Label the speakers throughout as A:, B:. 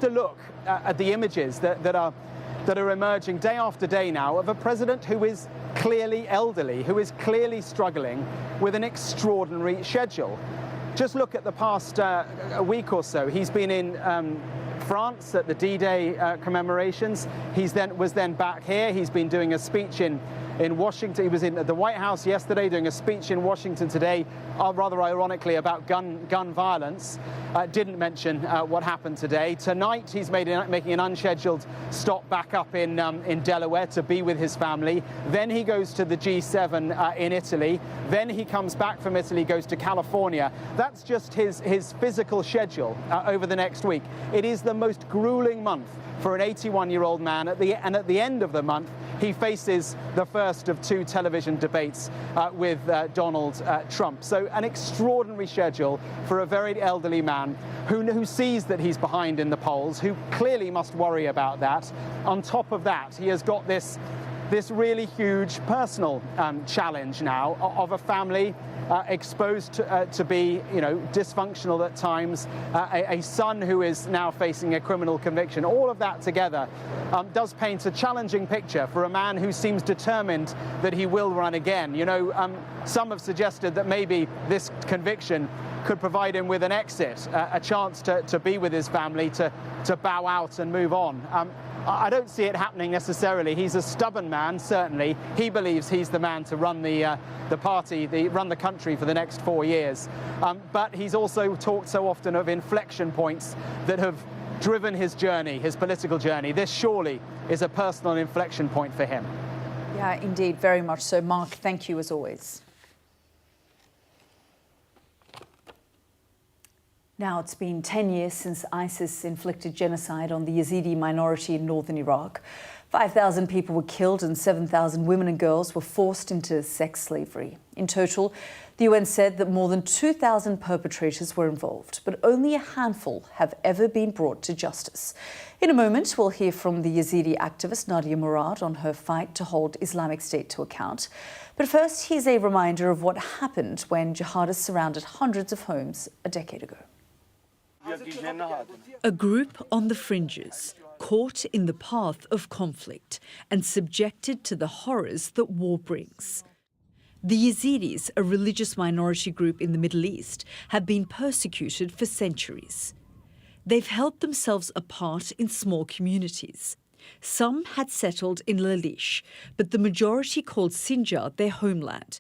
A: To look at the images that are emerging day after day now of a president who is clearly elderly, who is clearly struggling with an extraordinary schedule. Just look at the past week or so. He's been in France at the D-Day commemorations. Was then back here. He's been doing a speech in Washington. He was in the White House yesterday doing a speech in Washington today, rather ironically, about gun violence. Didn't mention what happened today. Tonight he's making an unscheduled stop back up in Delaware to be with his family. Then he goes to the G7 in Italy. Then he comes back from Italy, goes to California. That's just his physical schedule over the next week. It is the most grueling month for an 81-year-old man, and at the end of the month, he faces the first of 2 television debates with Donald Trump. So an extraordinary schedule for a very elderly man who sees that he's behind in the polls, who clearly must worry about that. On top of that, he has got this really huge personal challenge now of a family exposed to be, dysfunctional at times, a son who is now facing a criminal conviction. All of that together does paint a challenging picture for a man who seems determined that he will run again. Some have suggested that maybe this conviction could provide him with an exit, a chance to be with his family, to bow out and move on. I don't see it happening necessarily. He's a stubborn man, certainly. He believes he's the man to run the party, run the country for the next 4 years. But he's also talked so often of inflection points that have driven his journey, his political journey. This surely is a personal inflection point for him.
B: Yeah, indeed, very much so. Mark, thank you as always. Now, it's been 10 years since ISIS inflicted genocide on the Yazidi minority in northern Iraq. 5,000 people were killed and 7,000 women and girls were forced into sex slavery. In total, the UN said that more than 2,000 perpetrators were involved, but only a handful have ever been brought to justice. In a moment, we'll hear from the Yazidi activist Nadia Murad on her fight to hold Islamic State to account. But first, here's a reminder of what happened when jihadists surrounded hundreds of homes a decade ago. A group on the fringes, caught in the path of conflict and subjected to the horrors that war brings. The Yazidis, a religious minority group in the Middle East, have been persecuted for centuries. They've held themselves apart in small communities. Some had settled in Lalish, but the majority called Sinjar their homeland.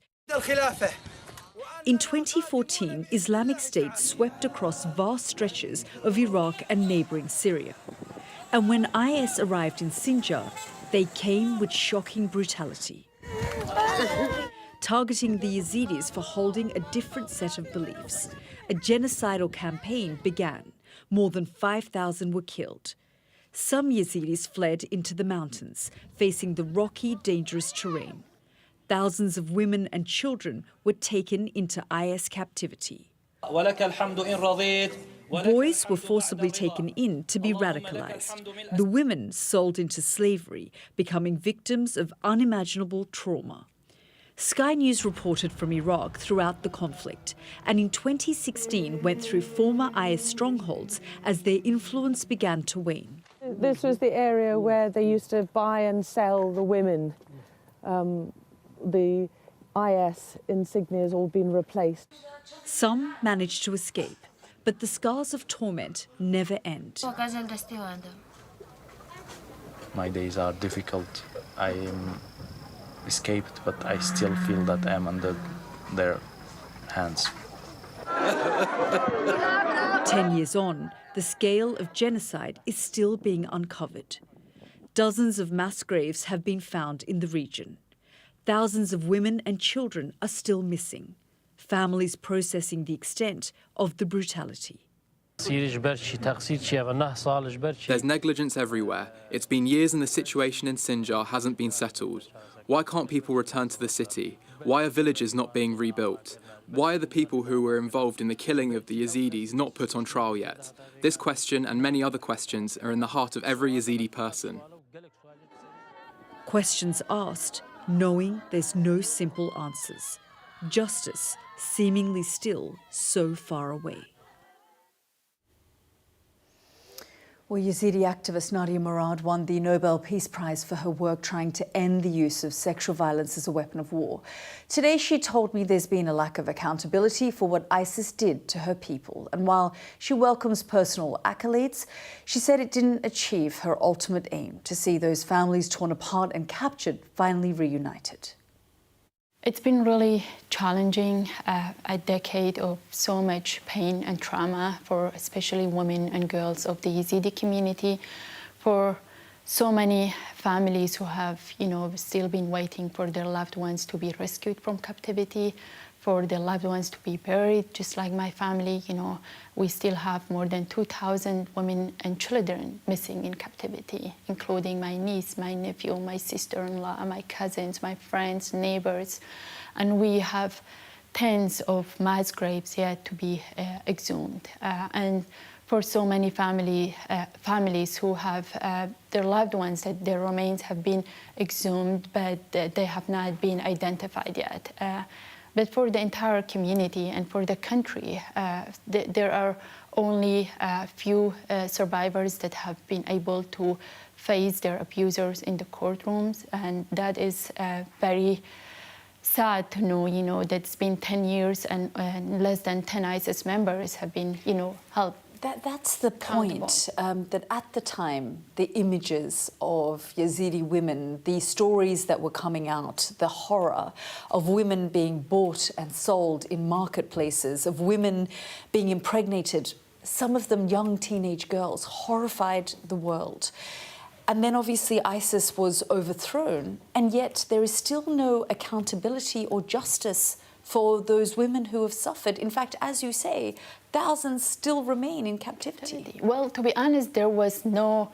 B: In 2014, Islamic State swept across vast stretches of Iraq and neighbouring Syria. And when IS arrived in Sinjar, they came with shocking brutality, targeting the Yazidis for holding a different set of beliefs. A genocidal campaign began. More than 5,000 were killed. Some Yazidis fled into the mountains, facing the rocky, dangerous terrain. Thousands of women and children were taken into IS captivity. Boys were forcibly taken in to be radicalized. The women sold into slavery, becoming victims of unimaginable trauma. Sky News reported from Iraq throughout the conflict, and in 2016 went through former IS strongholds as their influence began to wane.
C: This was the area where they used to buy and sell the women. The IS insignia has all been replaced.
B: Some managed to escape, but the scars of torment never end.
D: My days are difficult. I am escaped, but I still feel that I am under their hands.
B: 10 years on, the scale of genocide is still being uncovered. Dozens of mass graves have been found in the region. Thousands of women and children are still missing. Families processing the extent of the brutality.
E: There's
F: negligence everywhere. It's been years and the situation in Sinjar hasn't been settled. Why can't people return to the city? Why are villages not being rebuilt? Why are the people who were involved in the killing of the Yazidis not put on trial yet? This question and many other questions are in the heart of every Yazidi person.
B: Questions asked, knowing there's no simple answers. Justice seemingly still so far away. Well, Yazidi activist Nadia Murad won the Nobel Peace Prize for her work trying to end the use of sexual violence as a weapon of war. Today, she told me there's been a lack of accountability for what ISIS did to her people. And while she welcomes personal accolades, she said it didn't achieve her ultimate aim, to see those families torn apart and captured finally reunited.
E: It's been really challenging, a decade of so much pain and trauma for especially women and girls of the Yazidi community, for so many families who have, still been waiting for their loved ones to be rescued from captivity, for their loved ones to be buried, just like my family. We still have more than 2,000 women and children missing in captivity, including my niece, my nephew, my sister-in-law, my cousins, my friends, neighbors. And we have tens of mass graves yet to be exhumed. And for so many families who have their loved ones, that their remains have been exhumed, but they have not been identified yet. But for the entire community and for the country, there are only a few survivors that have been able to face their abusers in the courtrooms, and that is very sad to know, that it's been 10 years and less than 10 ISIS members have been, held.
B: That's the point, that at the time, the images of Yazidi women, the stories that were coming out, the horror of women being bought and sold in marketplaces, of women being impregnated, some of them young teenage girls, horrified the world. And then obviously ISIS was overthrown, and yet there is still no accountability or justice for those women who have suffered. In fact, as you say, thousands still remain in captivity.
E: Well, to be honest, there was no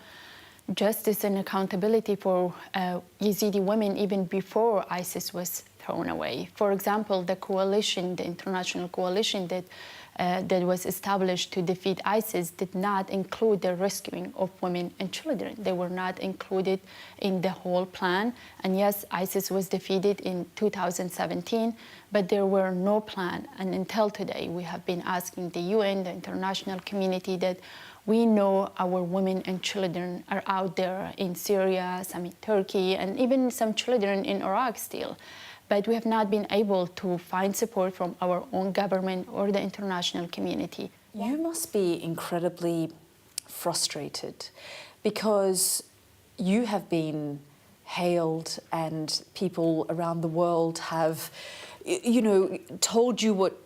E: justice and accountability for Yazidi women even before ISIS was thrown away. For example, the coalition, the international coalition that was established to defeat ISIS did not include the rescuing of women and children. They were not included in the whole plan. And yes, ISIS was defeated in 2017, but there were no plan. And until today, we have been asking the UN, the international community, that we know our women and children are out there in Syria, some in Turkey, and even some children in Iraq still. But we have not been able to find support from our own government or the international community.
B: You must be incredibly frustrated because you have been hailed and people around the world have, told you what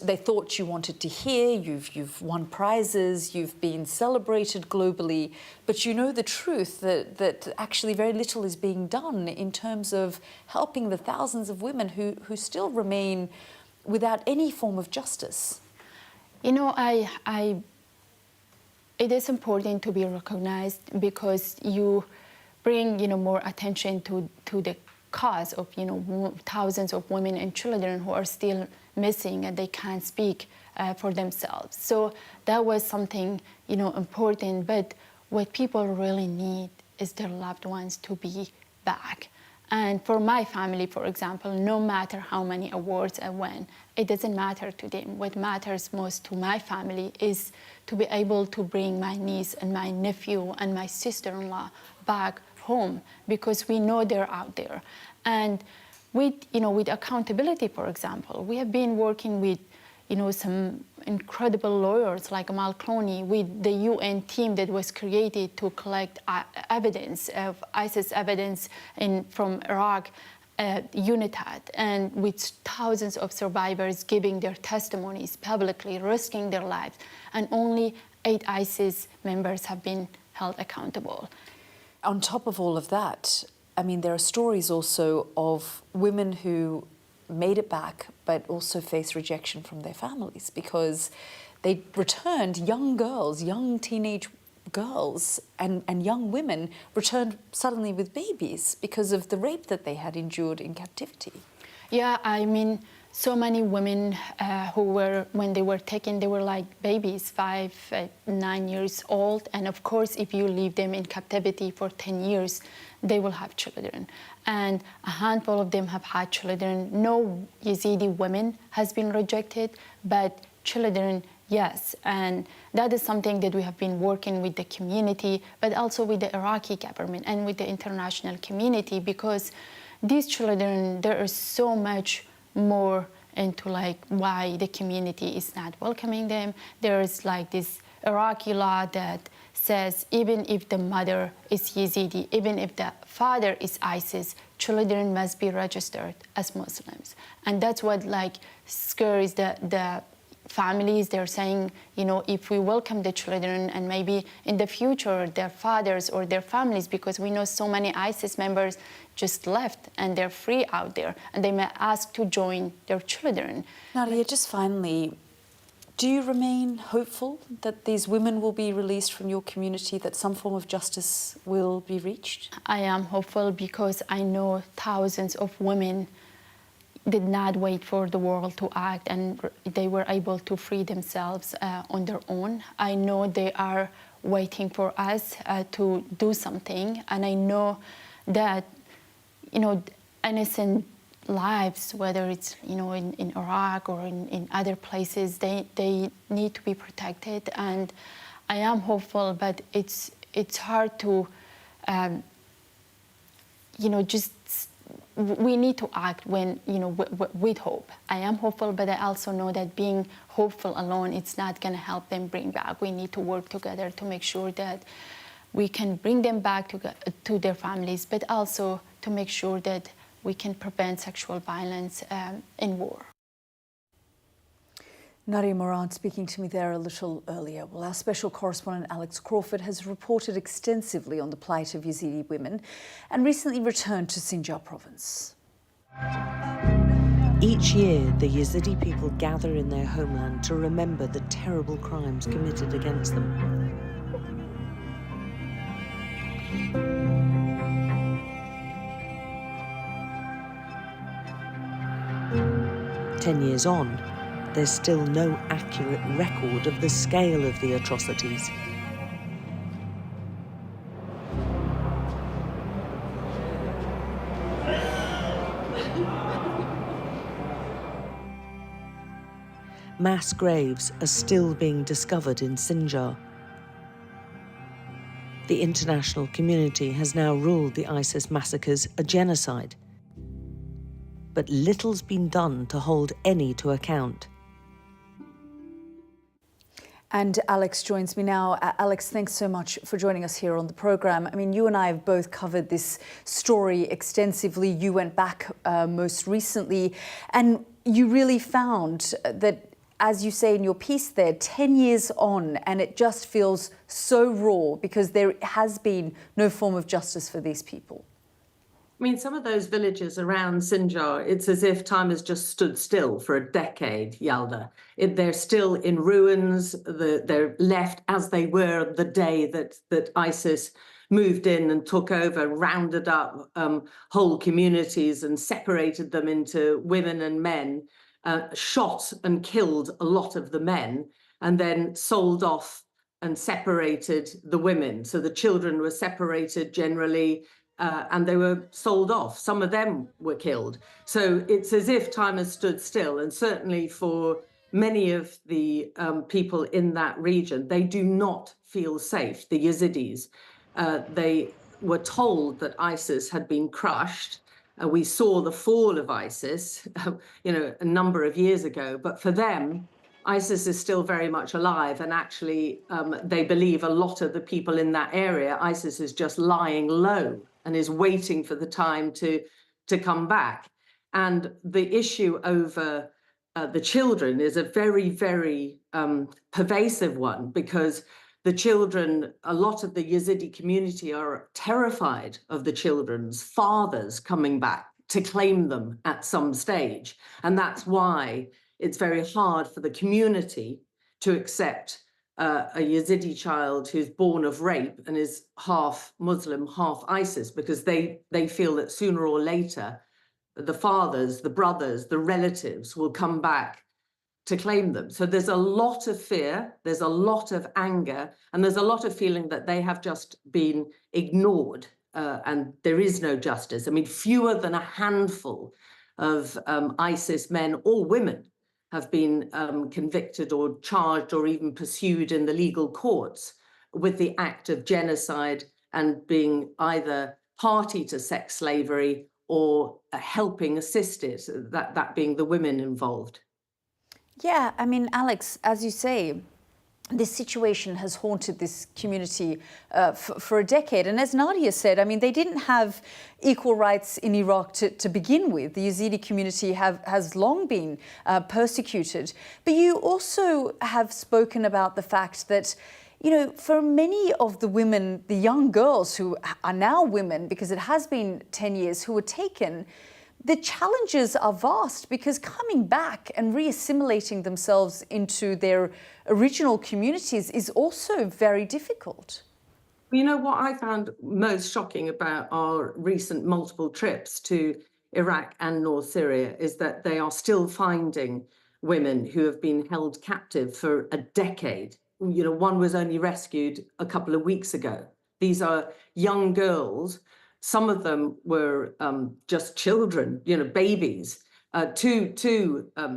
B: they thought you wanted to hear. You've won prizes, you've been celebrated globally, but you know the truth that actually very little is being done in terms of helping the thousands of women who still remain without any form of justice.
E: It is important to be recognized because you bring, more attention to the cause of, thousands of women and children who are still missing and they can't speak for themselves. So that was something, important. But what people really need is their loved ones to be back. And for my family, for example, no matter how many awards I win, it doesn't matter to them. What matters most to my family is to be able to bring my niece and my nephew and my sister-in-law back home, because we know they're out there. And with accountability, for example, we have been working with, some incredible lawyers like Amal Clooney, with the UN team that was created to collect evidence of ISIS evidence from Iraq, UNITAD, and with thousands of survivors giving their testimonies publicly, risking their lives, and only 8 ISIS members have been held accountable.
B: On top of all of that, there are stories also of women who made it back but also faced rejection from their families because they returned, young girls, young teenage girls and young women returned suddenly with babies because of the rape that they had endured in captivity.
E: Yeah, so many women who were, when they were taken, they were like babies, 5, 9 years old. And of course, if you leave them in captivity for 10 years, they will have children. And a handful of them have had children. No Yazidi women has been rejected, but children Yes, and that is something that we have been working with the community, but also with the Iraqi government and with the international community, because these children, there is so much more into like why the community is not welcoming them. There is like this Iraqi law that says even if the mother is Yazidi, even if the father is ISIS, children must be registered as Muslims. And that's what like scares the families. They're saying, you know, if we welcome the children and maybe in the future their fathers or their families, because we know so many ISIS members just left and they're free out there and they may ask to join their children.
B: Nadia, just finally, do you remain hopeful that these women will be released from your community, that some form of justice will be reached?
E: I am hopeful because I know thousands of women did not wait for the world to act and they were able to free themselves on their own. I know they are waiting for us to do something, and I know that, you know, innocent lives, whether it's, you know, in Iraq or in other places, they need to be protected. And I am hopeful, but it's hard to, you know, just we need to act when, you know, with hope. I am hopeful, but I also know that being hopeful alone, it's not going to help them bring back. We need to work together to make sure that we can bring them back to their families, but also to make sure that we can prevent sexual violence in war.
B: Nadia Morant speaking to me there a little earlier. Well, our special correspondent Alex Crawford has reported extensively on the plight of Yazidi women and recently returned to Sinjar province.
G: Each year, the Yazidi people gather in their homeland to remember the terrible crimes committed against them. Ten years on, there's still no accurate record of the scale of the atrocities. Mass graves are still being discovered in Sinjar. The international community has now ruled the ISIS massacres a genocide. But little's been done to hold any to account.
B: And Alex joins me now. Alex, thanks so much for joining us here on the programme. I mean, you and I have both covered this story extensively. You went back most recently, and you really found that, as you say in your piece there, 10 years on, and it just feels so raw because there has been no form of justice for these people.
H: I mean, some of those villages around Sinjar, it's as if time has just stood still for a decade, Yalda. They're still in ruins. They're left as they were the day that ISIS moved in and took over, rounded up whole communities and separated them into women and men, shot and killed a lot of the men, and then sold off and separated the women. So the children were separated generally, and they were sold off. Some of them were killed. So it's as if time has stood still. And certainly for many of the people in that region, they do not feel safe, the Yazidis. They were told that ISIS had been crushed. We saw the fall of ISIS, you know, a number of years ago. But for them, ISIS is still very much alive, and actually they believe a lot of the people in that area, ISIS is just lying low and is waiting for the time to come back. And the issue over the children is a very, very pervasive one, because the children, a lot of the Yazidi community are terrified of the children's fathers coming back to claim them at some stage. And that's why it's very hard for the community to accept a Yazidi child who's born of rape and is half Muslim, half ISIS, because they feel that sooner or later, the fathers, the brothers, the relatives will come back to claim them. So there's a lot of fear, there's a lot of anger, and there's a lot of feeling that they have just been ignored and there is no justice. I mean, fewer than a handful of ISIS men or women have been convicted or charged or even pursued in the legal courts with the act of genocide and being either party to sex slavery or helping assist it, that being the women involved.
B: Yeah, I mean, Alex, as you say, this situation has haunted this community for a decade. And as Nadia said, I mean, they didn't have equal rights in Iraq to begin with. The Yazidi community has long been persecuted. But you also have spoken about the fact that, you know, for many of the women, the young girls who are now women, because it has been 10 years, who were taken, the challenges are vast, because coming back and reassimilating themselves into their original communities is also very difficult.
H: You know, what I found most shocking about our recent multiple trips to Iraq and North Syria is that they are still finding women who have been held captive for a decade. You know, one was only rescued a couple of weeks ago. These are young girls. Some of them were just children, you know, babies. Two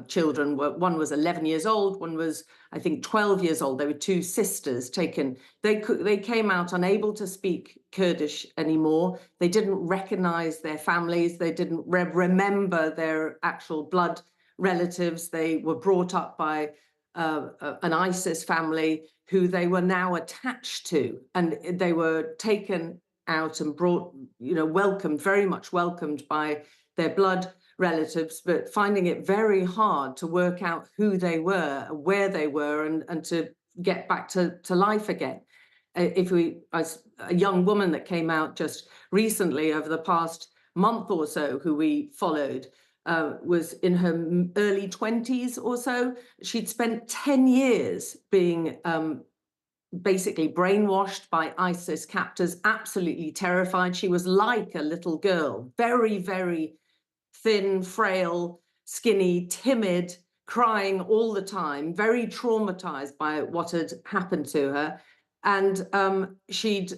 H: children, one was 11 years old, one was, I think, 12 years old. They were two sisters taken. They came out unable to speak Kurdish anymore. They didn't recognize their families. They didn't remember their actual blood relatives. They were brought up by an ISIS family who they were now attached to, and they were taken out and brought, you know, welcomed, very much welcomed by their blood relatives, but finding it very hard to work out who they were, where they were, and to get back to life again. As a young woman that came out just recently over the past month or so, who we followed, was in her early 20s or so. She'd spent 10 years being basically brainwashed by ISIS captors, absolutely terrified. She was like a little girl, very, very thin, frail, skinny, timid, crying all the time, very traumatized by what had happened to her. And she'd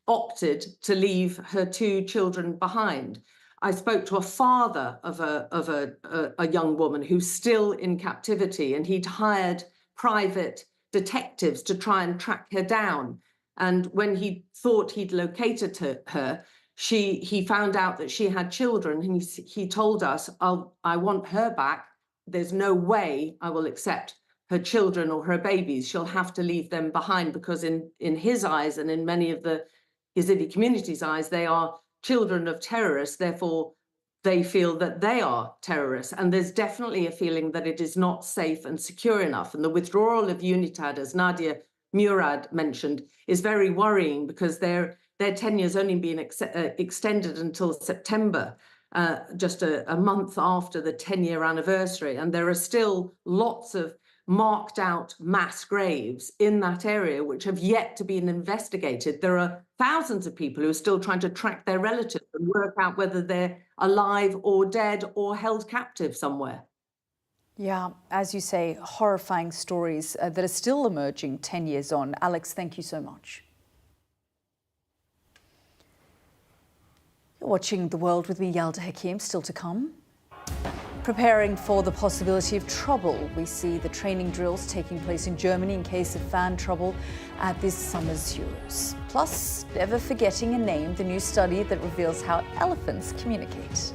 H: opted to leave her two children behind. I spoke to a father of a young woman who's still in captivity, and he'd hired private detectives to try and track her down. And when he thought he'd located her, he found out that she had children, and he told us, I want her back. There's no way I will accept her children or her babies. She'll have to leave them behind, because in his eyes and in many of the Yazidi community's eyes, they are children of terrorists. Therefore, they feel that they are terrorists. And there's definitely a feeling that it is not safe and secure enough. And the withdrawal of UNITAD, as Nadia Murad mentioned, is very worrying, because their tenure's only been extended until September, just a month after the 10-year anniversary. And there are still lots of marked out mass graves in that area which have yet to be investigated. There are thousands of people who are still trying to track their relatives and work out whether they're alive or dead or held captive somewhere.
B: Yeah, as you say, horrifying stories that are still emerging 10 years on. Alex, thank you so much. You're watching The World with me, Yalda Hakim, still to come. Preparing for the possibility of trouble, we see the training drills taking place in Germany in case of fan trouble at this summer's Euros. Plus, never forgetting a name, the new study that reveals how elephants communicate.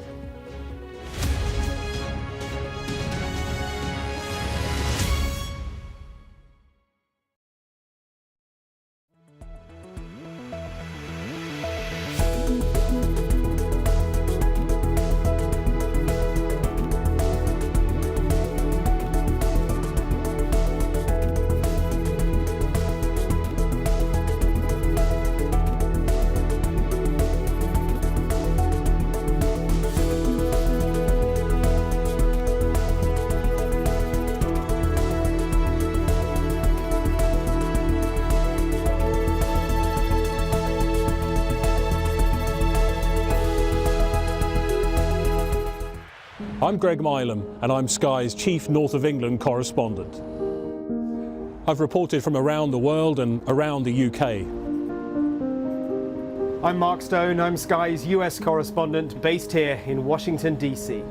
I: I'm Greg Milam, and I'm Sky's chief North of England correspondent. I've reported from around the world and around the UK.
A: I'm Mark Stone, I'm Sky's US correspondent based here in Washington, DC.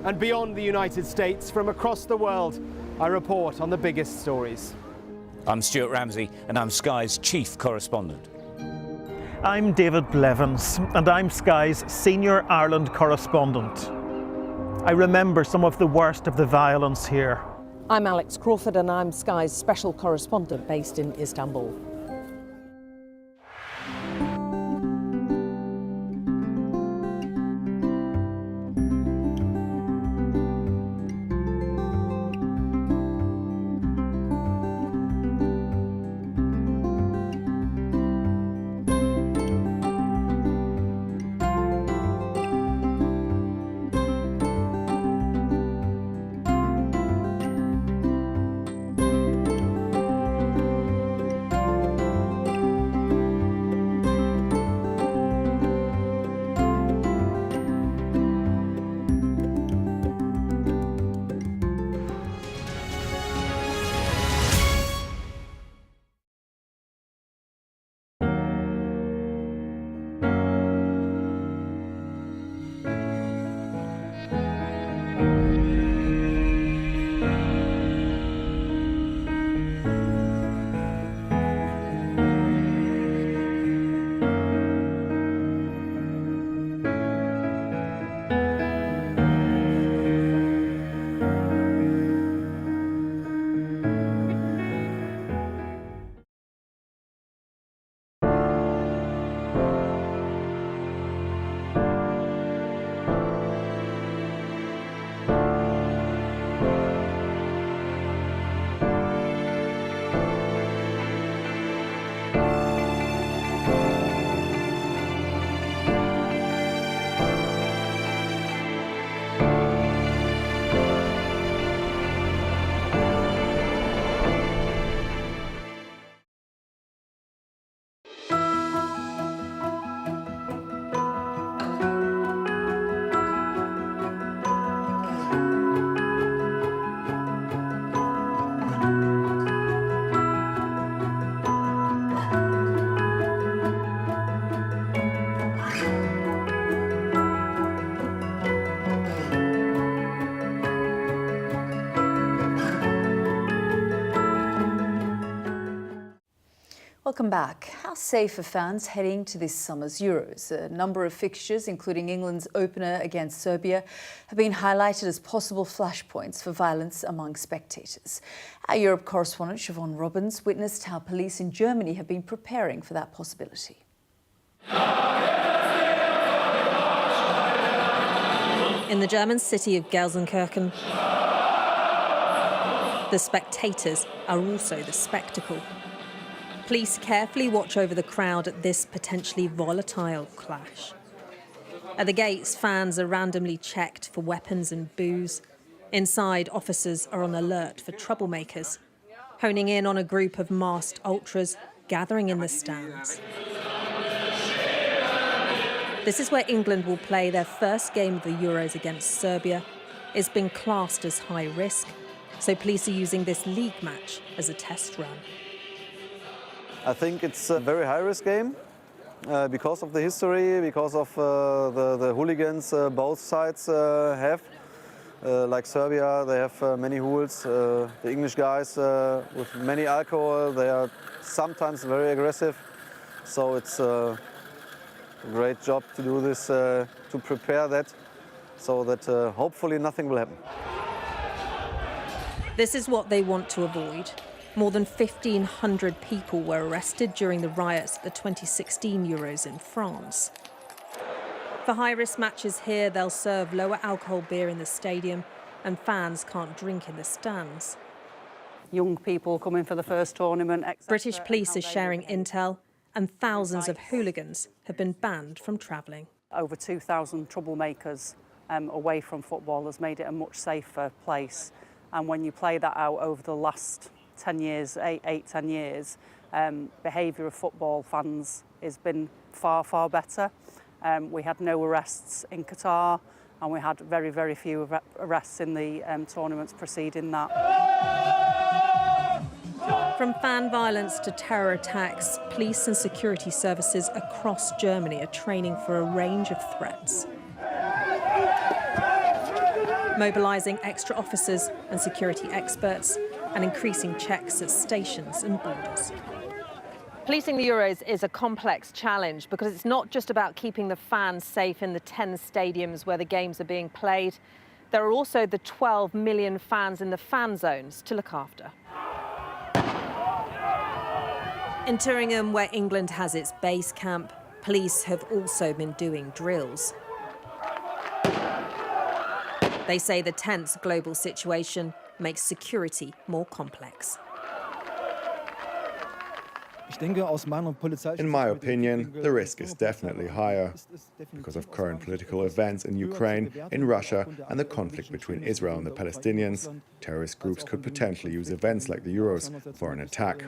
A: and beyond the United States, from across the world, I report on the biggest stories.
J: I'm Stuart Ramsey, and I'm Sky's chief correspondent.
K: I'm David Blevins, and I'm Sky's senior Ireland correspondent. I remember some of the worst of the violence here.
G: I'm Alex Crawford, and I'm Sky's special correspondent based in Istanbul.
B: Welcome back. How safe are fans heading to this summer's Euros? A number of fixtures, including England's opener against Serbia, have been highlighted as possible flashpoints for violence among spectators. Our Europe correspondent Siobhan Robbins witnessed how police in Germany have been preparing for that possibility.
L: In the German city of Gelsenkirchen, the spectators are also the spectacle. Police carefully watch over the crowd at this potentially volatile clash. At the gates, fans are randomly checked for weapons and booze. Inside, officers are on alert for troublemakers, honing in on a group of masked ultras gathering in the stands. This is where England will play their first game of the Euros against Serbia. It's been classed as high risk, so police are using this league match as a test run.
M: I think it's a very high-risk game because of the history, because of the hooligans both sides have. Like Serbia, they have many hools. The English guys with many alcohol, they are sometimes very aggressive. So it's a great job to do this, to prepare that, so that hopefully nothing will happen.
L: This is what they want to avoid. More than 1,500 people were arrested during the riots at the 2016 Euros in France. For high-risk matches here, they'll serve lower alcohol beer in the stadium, and fans can't drink in the stands.
N: Young people coming for the first tournament, etc.
L: British police is sharing intel, and thousands of hooligans have been banned from travelling.
N: Over 2,000 troublemakers away from football has made it a much safer place. And when you play that out over the last 10 years, 10 years, behaviour of football fans has been far, far better. We had no arrests in Qatar, and we had very, very few arrests in the tournaments preceding that.
L: From fan violence to terror attacks, police and security services across Germany are training for a range of threats. mobilising extra officers and security experts and increasing checks at stations and borders.
O: Policing the Euros is a complex challenge because it's not just about keeping the fans safe in the 10 stadiums where the games are being played. There are also the 12 million fans in the fan zones to look after.
L: In Turingham, where England has its base camp, police have also been doing drills. They say the tense global situation makes security more complex.
P: In my opinion, the risk is definitely higher because of current political events in Ukraine, in Russia, and the conflict between Israel and the Palestinians. Terrorist groups could potentially use events like the Euros for an attack.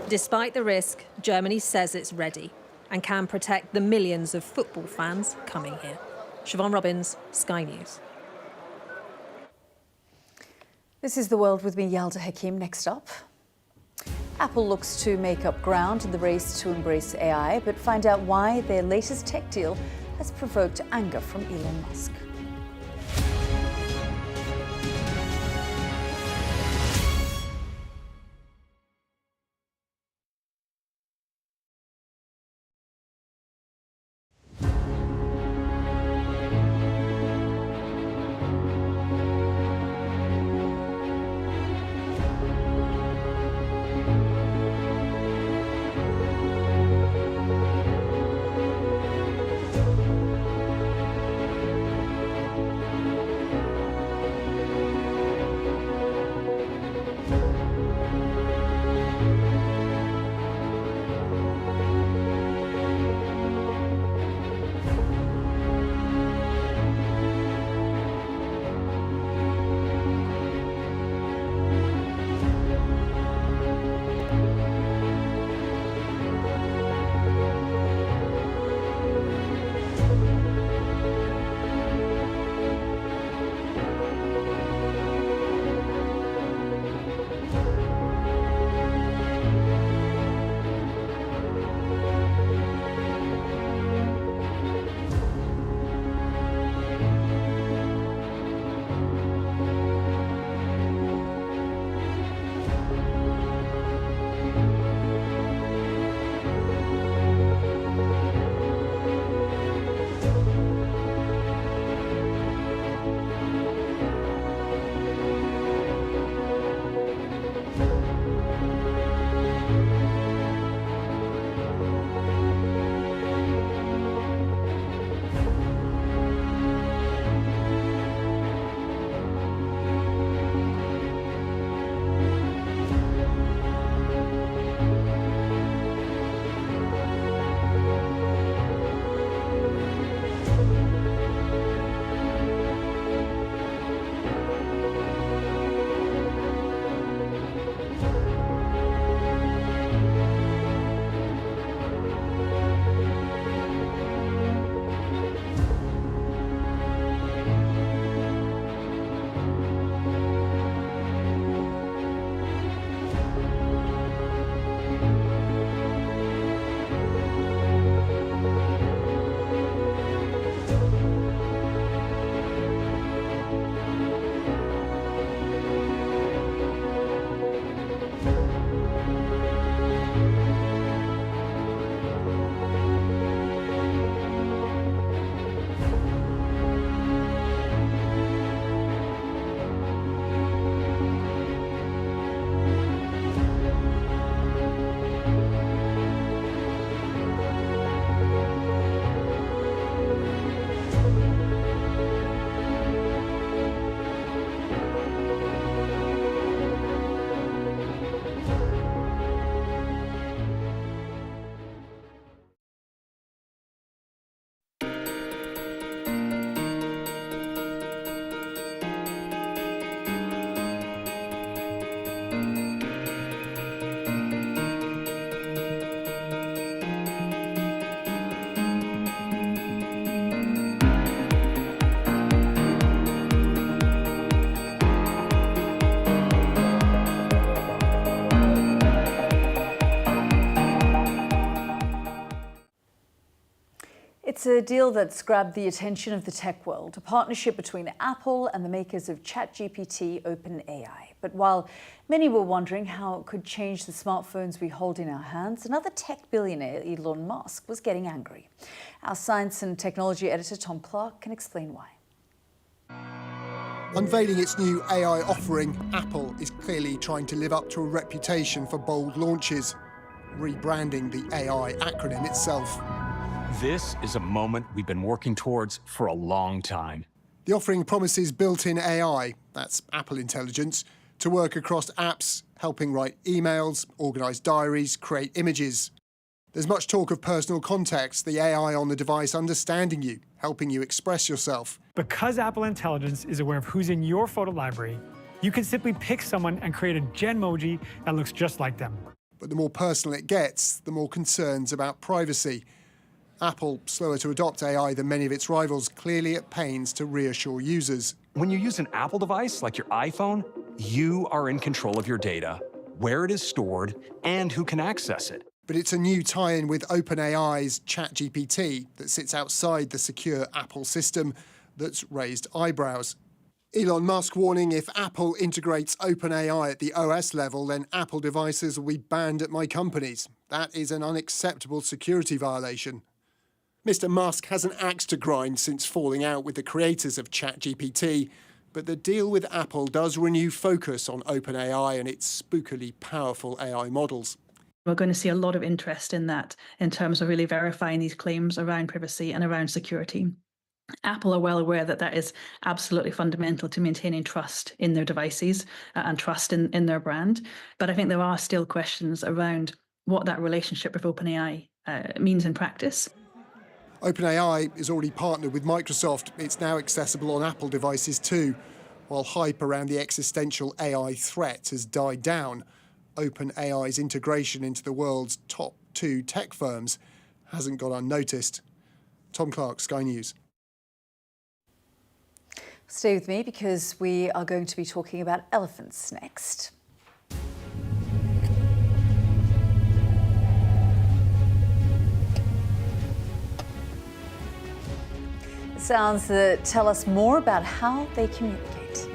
L: Despite the risk, Germany says it's ready and can protect the millions of football fans coming here. Siobhan Robbins, Sky News.
Q: This is The World with me, Yalda Hakim. Next up. Apple looks to make up ground in the race to embrace AI, but find out why their latest tech deal has provoked anger from Elon Musk. It's a deal that's grabbed the attention of the tech world, a partnership between Apple and the makers of ChatGPT OpenAI. But while many were wondering how it could change the smartphones we hold in our hands, another tech billionaire, Elon Musk, was getting angry. Our science and technology editor, Tom Clark, can explain why.
R: Unveiling its new AI offering, Apple is clearly trying to live up to a reputation for bold launches, rebranding the AI acronym itself.
S: This is a moment we've been working towards for a long time.
R: The offering promises built-in AI, that's Apple Intelligence, to work across apps, helping write emails, organise diaries, create images. There's much talk of personal context, the AI on the device understanding you, helping you express yourself.
T: Because Apple Intelligence is aware of who's in your photo library, you can simply pick someone and create a Genmoji that looks just like them.
R: But the more personal it gets, the more concerns about privacy. Apple, slower to adopt AI than many of its rivals, clearly at pains to reassure users.
S: When you use an Apple device like your iPhone, you are in control of your data, where it is stored, and who can access it.
R: But it's a new tie-in with OpenAI's ChatGPT that sits outside the secure Apple system that's raised eyebrows. Elon Musk warning if Apple integrates OpenAI at the OS level, then Apple devices will be banned at my companies. That is an unacceptable security violation. Mr. Musk has an axe to grind since falling out with the creators of ChatGPT, but the deal with Apple does renew focus on OpenAI and its spookily powerful AI models.
U: We're going to see a lot of interest in that in terms of really verifying these claims around privacy and around security. Apple are well aware that that is absolutely fundamental to maintaining trust in their devices and trust in their brand. But I think there are still questions around what that relationship with OpenAI means in practice.
R: OpenAI is already partnered with Microsoft. It's now accessible on Apple devices too. While hype around the existential AI threat has died down, OpenAI's integration into the world's top 2 tech firms hasn't gone unnoticed. Tom Clark, Sky News.
Q: Stay with me because we are going to be talking about elephants next. Sounds that tell us more about how they communicate.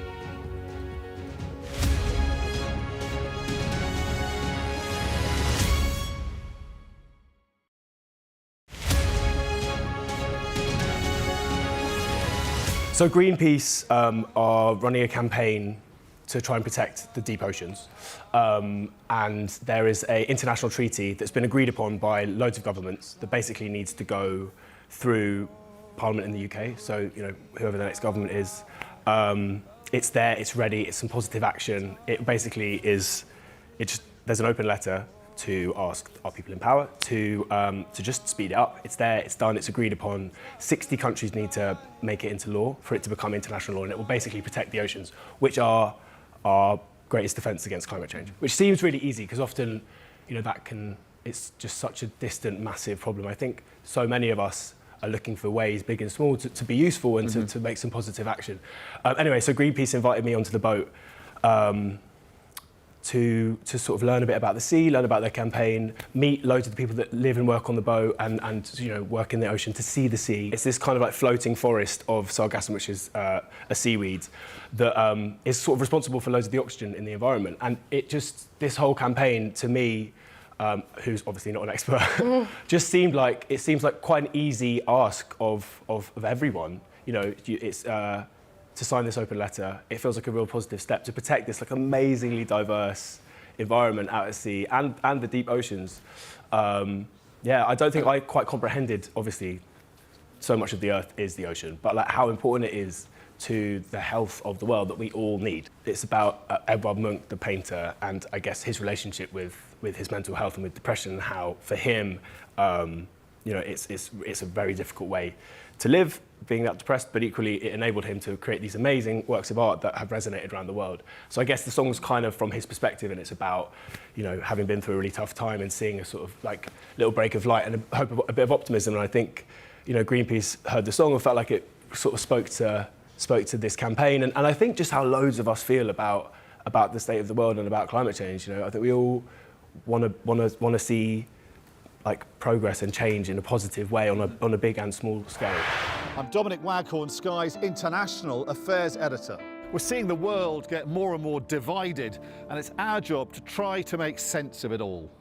V: So Greenpeace are running a campaign to try and protect the deep oceans. And there is an international treaty that's been agreed upon by loads of governments that basically needs to go through Parliament in the UK, so whoever the next government is, it's there, it's ready, it's some positive action. It basically is, there's an open letter to ask our people in power to just speed it up. It's there, it's done, it's agreed upon. 60 countries need to make it into law for it to become international law, and it will basically protect the oceans, which are our greatest defence against climate change. Which seems really easy because often, it's just such a distant, massive problem. I think so many of us are looking for ways, big and small, to be useful and to make some positive action. Anyway, so Greenpeace invited me onto the boat to sort of learn a bit about the sea, learn about their campaign, meet loads of the people that live and work on the boat and work in the ocean to see the sea. It's this kind of like floating forest of sargassum, which is a seaweed that is sort of responsible for loads of the oxygen in the environment. And this whole campaign to me, who's obviously not an expert, just seems like quite an easy ask of everyone. It's to sign this open letter. It feels like a real positive step to protect this amazingly diverse environment out at sea and the deep oceans. I don't think I quite comprehended. Obviously, so much of the Earth is the ocean, but how important it is to the health of the world that we all need. It's about Edvard Munch, the painter, and I guess his relationship with his mental health and with depression, and how for him, it's a very difficult way to live, being that depressed, but equally it enabled him to create these amazing works of art that have resonated around the world. So I guess the song's kind of from his perspective, and it's about, having been through a really tough time and seeing a sort of little break of light and a bit of optimism. And I think, Greenpeace heard the song and felt like it sort of spoke to this campaign, and I think just how loads of us feel about the state of the world and about climate change. I think we all want to see like progress and change in a positive way on a big and small scale.
C: I'm Dominic Waghorn, Sky's International Affairs Editor. We're seeing the world get more and more divided, and it's our job to try to make sense of it all.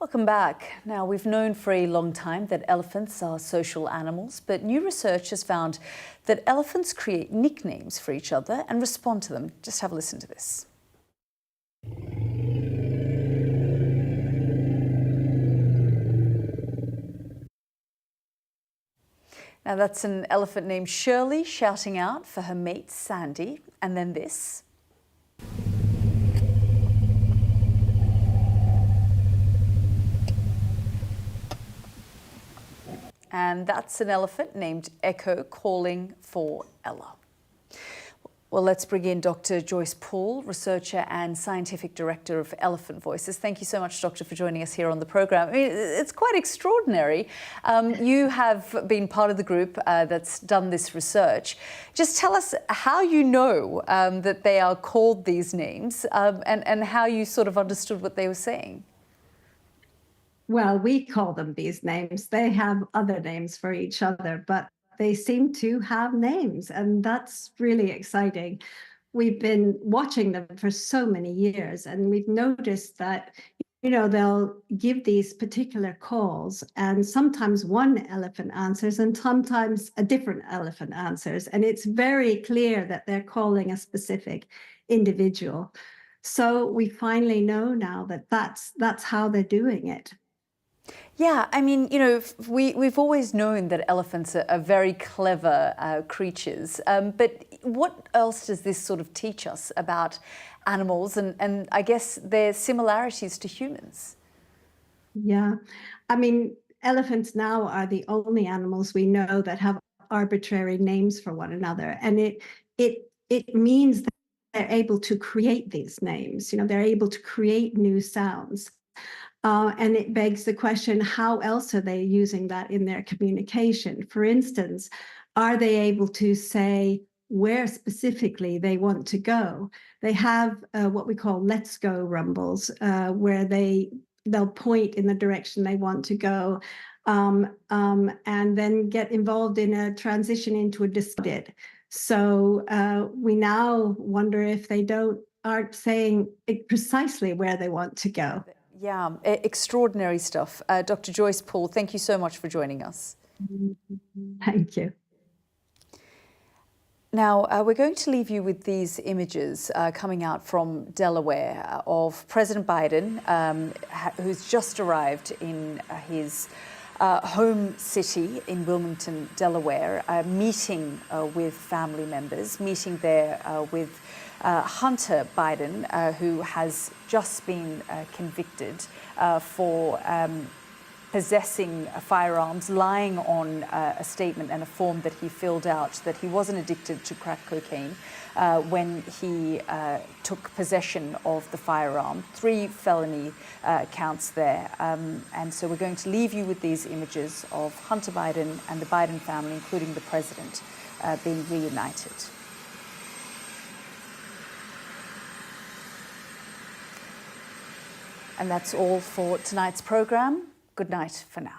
Q: Welcome back. Now, we've known for a long time that elephants are social animals, but new research has found that elephants create nicknames for each other and respond to them. Just have a listen to this. Now, that's an elephant named Shirley shouting out for her mate Sandy, and then this. And that's an elephant named Echo calling for Ella. Well, let's bring in Dr. Joyce Poole, researcher and scientific director of Elephant Voices. Thank you so much, Doctor, for joining us here on the programme. I mean, it's quite extraordinary. You have been part of the group that's done this research. Just tell us how you know that they are called these names and how you sort of understood what they were saying.
D: Well, we call them these names. They have other names for each other, but they seem to have names, and that's really exciting. We've been watching them for so many years, and we've noticed that, you know, they'll give these particular calls, and sometimes one elephant answers, and sometimes a different elephant answers, and it's very clear that they're calling a specific individual. So we finally know now that that's how they're doing it.
Q: Yeah, I mean, you know, we've always known that elephants are very clever creatures, but what else does this sort of teach us about animals and I guess their similarities to humans?
D: Yeah, I mean, elephants now are the only animals we know that have arbitrary names for one another, and it means that they're able to create these names. You know, they're able to create new sounds. And it begs the question, how else are they using that in their communication? For instance, are they able to say where specifically they want to go? They have what we call let's go rumbles, where they'll point in the direction they want to go, and then get involved in a transition into a dispute. So we now wonder if they aren't saying precisely where they want to go.
Q: Yeah, extraordinary stuff. Dr. Joyce Poole, thank you so much for joining us.
D: Thank you.
Q: Now, we're going to leave you with these images coming out from Delaware of President Biden, who's just arrived in his home city in Wilmington, Delaware, meeting with family members, meeting there with Hunter Biden, who has just been convicted for possessing firearms, lying on a statement and a form that he filled out that he wasn't addicted to crack cocaine when he took possession of the firearm. 3 felony counts there. And so we're going to leave you with these images of Hunter Biden and the Biden family, including the president, being reunited. And that's all for tonight's programme. Good night for now.